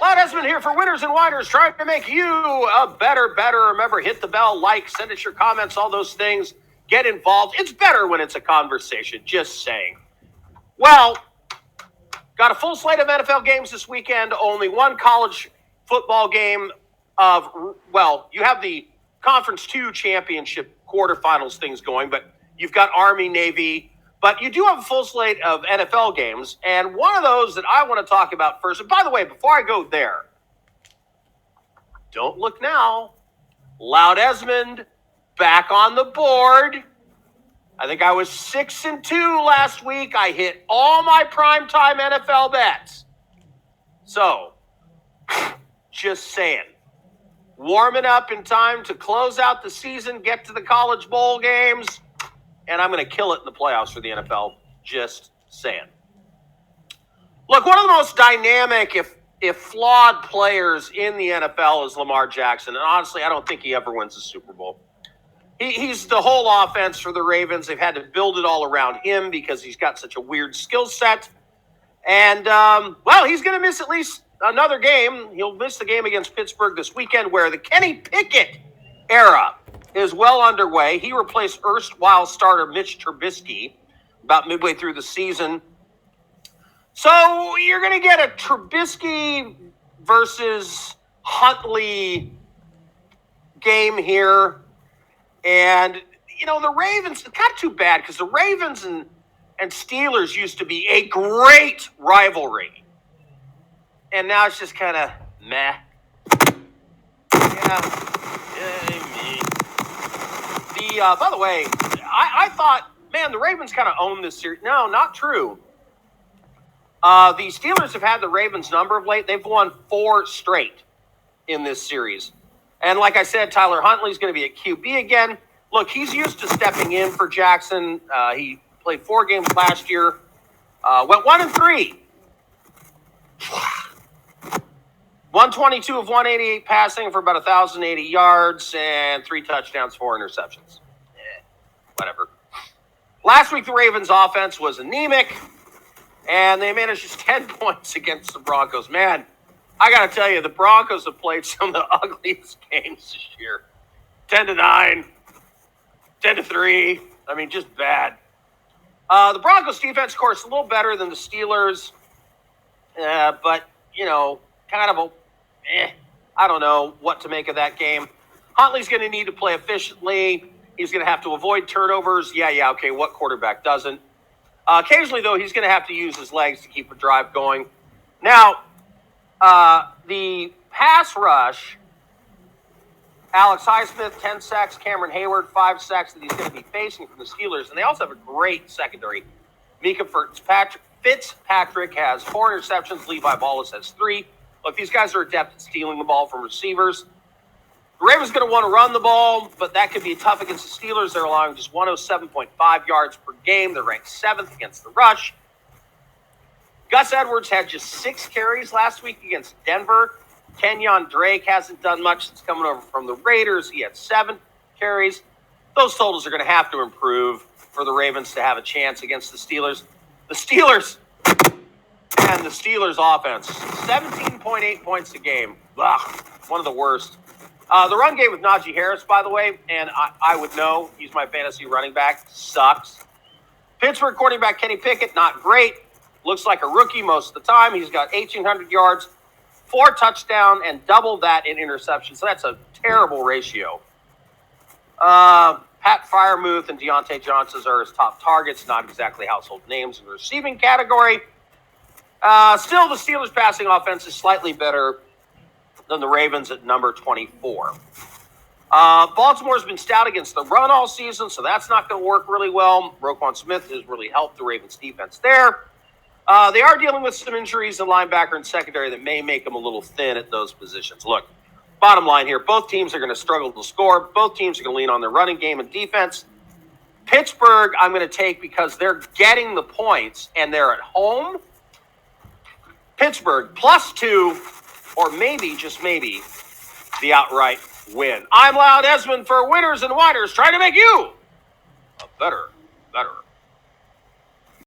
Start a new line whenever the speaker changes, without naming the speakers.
Loud Esmond here for Winners and Winers, trying to make you a better. Remember, hit the bell, like, send us your comments, all those things. Get involved. It's better when it's a conversation, just saying. Well, got a full slate of NFL games this weekend. Only one college football game you have the Conference 2 championship quarterfinals things going, but you've got Army, Navy, but you do have a full slate of NFL games, and one of those that I want to talk about first, and by the way, before I go there, don't look now. Loud Esmond back on the board. I think I was 6-2 last week. I hit all my primetime NFL bets. So, just saying. Warming up in time to close out the season, get to the college bowl games, and I'm going to kill it in the playoffs for the NFL. Just saying. Look, one of the most dynamic, if flawed players in the NFL is Lamar Jackson, and honestly, I don't think he ever wins a Super Bowl. He's the whole offense for the Ravens. They've had to build it all around him because he's got such a weird skill set. And, he's going to miss at least another game. He'll miss the game against Pittsburgh this weekend where the Kenny Pickett era is well underway. He replaced erstwhile starter Mitch Trubisky about midway through the season. So you're going to get a Trubisky versus Huntley game here. And, the Ravens, it's kind of too bad because the Ravens and Steelers used to be a great rivalry. And now it's just kind of meh. By the way, I thought, man, the Ravens kind of own this series. No, not true. The Steelers have had the Ravens number of late. They've won 4 straight in this series. And like I said, Tyler Huntley's going to be at QB again. Look, he's used to stepping in for Jackson. He played 4 games last year. Went 1-3. 122 of 188 passing for about 1,080 yards and 3 touchdowns, 4 interceptions. Whatever. Last week, the Ravens' offense was anemic, and they managed just 10 points against the Broncos. Man, I got to tell you, the Broncos have played some of the ugliest games this year. 10-9, 10-3. I mean, just bad. The Broncos defense, of course, a little better than the Steelers. But, kind of I don't know what to make of that game. Huntley's going to need to play efficiently. He's going to have to avoid turnovers. Yeah, okay, what quarterback doesn't? Occasionally, though, he's going to have to use his legs to keep a drive going. Now, the pass rush, Alex Highsmith, 10 sacks, Cameron Hayward, 5 sacks that he's going to be facing from the Steelers. And they also have a great secondary. Mika Fitzpatrick has 4 interceptions. Levi Wallace has 3. Look, these guys are adept at stealing the ball from receivers. The Ravens going to want to run the ball, but that could be tough against the Steelers. They're allowing just 107.5 yards per game. They're ranked 7th against the rush. Gus Edwards had just 6 carries last week against Denver. Kenyon Drake hasn't done much since coming over from the Raiders. He had 7 carries. Those totals are going to have to improve for the Ravens to have a chance against the Steelers. The Steelers offense, 17.8 points a game. Ugh, one of the worst. The run game with Najee Harris, by the way, and I would know, he's my fantasy running back, sucks. Pittsburgh quarterback Kenny Pickett, not great. Looks like a rookie most of the time. He's got 1,800 yards, 4 touchdowns, and double that in interceptions. So that's a terrible ratio. Pat Freiermuth and Deontay Johnson are his top targets, not exactly household names in the receiving category. Still, the Steelers' passing offense is slightly better than the Ravens at number 24. Baltimore's been stout against the run all season, so that's not going to work really well. Roquan Smith has really helped the Ravens' defense there. They are dealing with some injuries in linebacker and secondary that may make them a little thin at those positions. Look, bottom line here, both teams are going to struggle to score. Both teams are going to lean on their running game and defense. Pittsburgh, I'm going to take because they're getting the points and they're at home. Pittsburgh +2, or maybe, just maybe, the outright win. I'm Loud Esmond for Winners and Winers, trying to make you a better